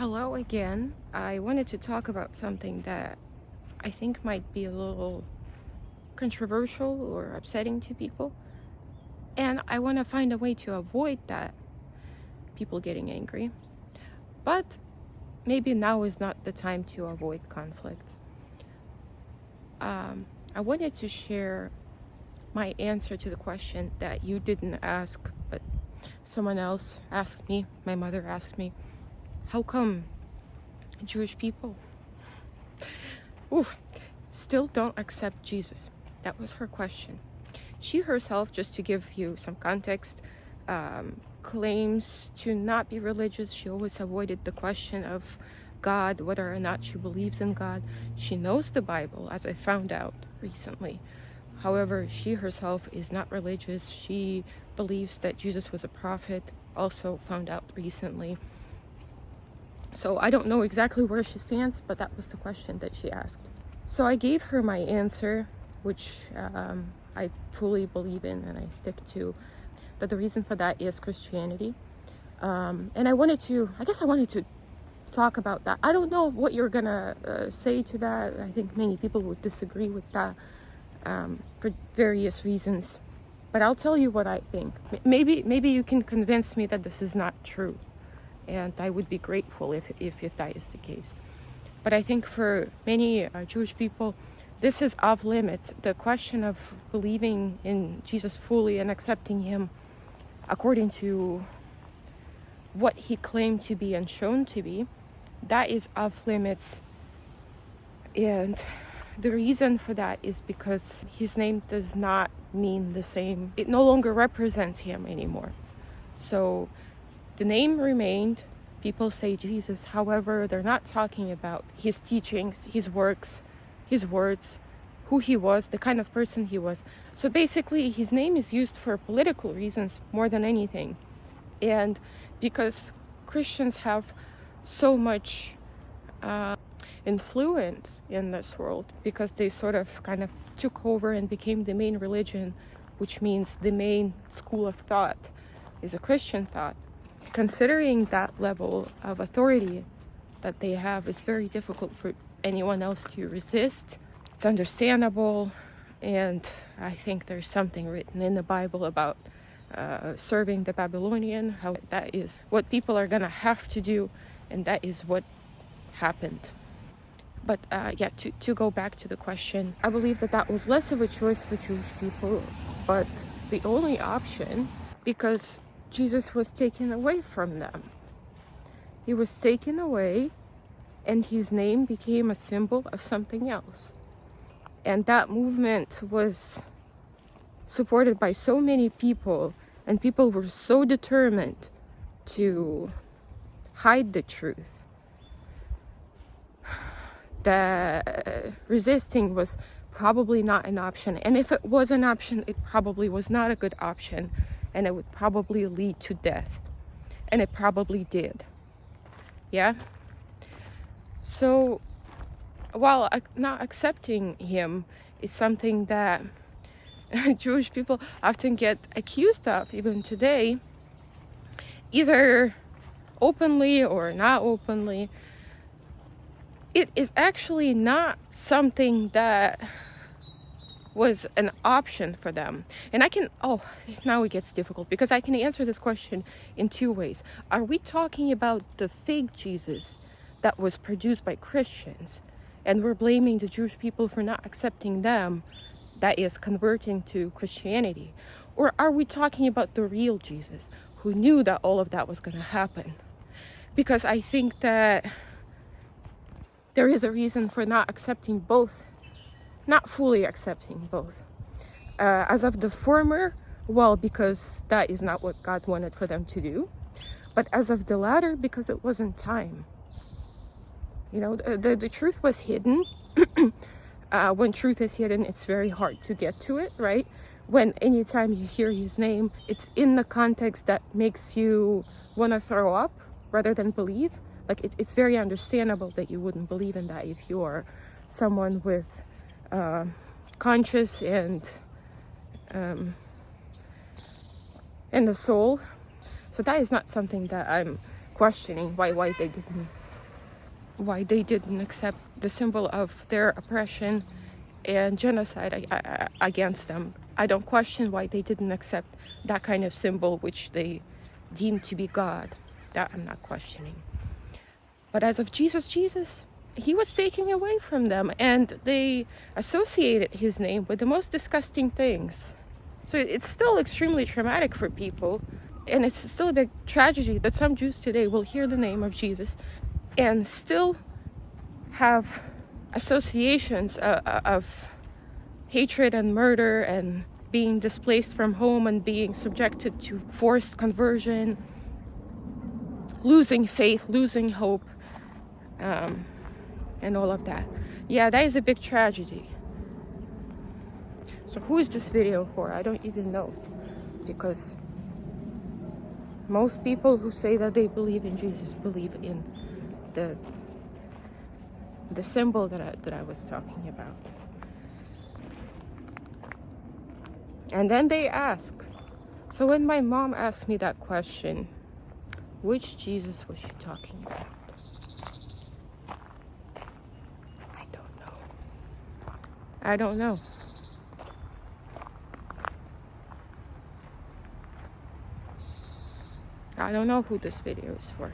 Hello again. I wanted to talk about something that I think might be a little controversial or upsetting to people. And I want to find a way to avoid that, people getting angry. But maybe now is not the time to avoid conflicts. I wanted to share my answer to the question that you didn't ask, but someone else asked me. My mother asked me, how come Jewish people still don't accept Jesus? That was her question. She herself, just to give you some context, claims to not be religious. She always avoided the question of God, whether or not she believes in God. She knows the Bible, as I found out recently. However, she herself is not religious. She believes that Jesus was a prophet, also found out recently. So I don't know exactly where she stands, but that was the question that she asked. So I gave her my answer, which I fully believe in and I stick to. But the reason for that is Christianity. And I wanted to talk about that. I don't know what you're gonna say to that. I think many people would disagree with that for various reasons. But I'll tell you what I think. Maybe you can convince me that this is not true. And I would be grateful if that is the case. But I think for many Jewish people, this is off limits. The question of believing in Jesus fully and accepting him according to what he claimed to be and shown to be, that is off limits. And the reason for that is because his name does not mean the same. It no longer represents him anymore. So the name remained. People say Jesus. However, they're not talking about his teachings, his works, his words, who he was, the kind of person he was. So basically, his name is used for political reasons more than anything. And because Christians have so much influence in this world, because they sort of kind of took over and became the main religion, which means the main school of thought is a Christian thought. Considering that level of authority that they have, it's very difficult for anyone else to resist. It's understandable, and I think there's something written in the Bible about serving the Babylonian, how that is what people are gonna have to do, and that is what happened. But to go back to the question, I believe that was less of a choice for Jewish people, but the only option, because Jesus was taken away from them. He was taken away, and his name became a symbol of something else. And that movement was supported by so many people, and people were so determined to hide the truth that resisting was probably not an option. And if it was an option, it probably was not a good option, and it would probably lead to death. And it probably did. Yeah? So, while not accepting him is something that Jewish people often get accused of, even today, either openly or not openly, it is actually not something that was an option for them. And now it gets difficult, because I can answer this question in two ways. Are we talking about the fake Jesus that was produced by Christians, and we're blaming the Jewish people for not accepting them, that is converting to Christianity? Or are we talking about the real Jesus, who knew that all of that was going to happen? Because I think that there is a reason for not accepting both, not fully accepting both. As of the former, well, because that is not what God wanted for them to do. But as of the latter, because it wasn't time. You know, the truth was hidden. When truth is hidden, it's very hard to get to it, right? When anytime you hear his name, it's in the context that makes you want to throw up rather than believe. Like, it's very understandable that you wouldn't believe in that if you're someone with conscience and the soul. So that is not something that I'm questioning why they didn't why they didn't accept the symbol of their oppression and genocide against them. I don't question why they didn't accept that kind of symbol which they deemed to be God. That I'm not questioning. But as of Jesus, he was taken away from them, and they associated his name with the most disgusting things. So it's still extremely traumatic for people, and it's still a big tragedy that some Jews today will hear the name of Jesus and still have associations of hatred and murder and being displaced from home and being subjected to forced conversion, losing faith, losing hope, and all of that. Yeah, that is a big tragedy. So who is this video for? I don't even know, because most people who say that they believe in Jesus believe in the symbol that I was talking about. And then they ask. So when my mom asked me that question, which Jesus was she talking about? I don't know. I don't know who this video is for.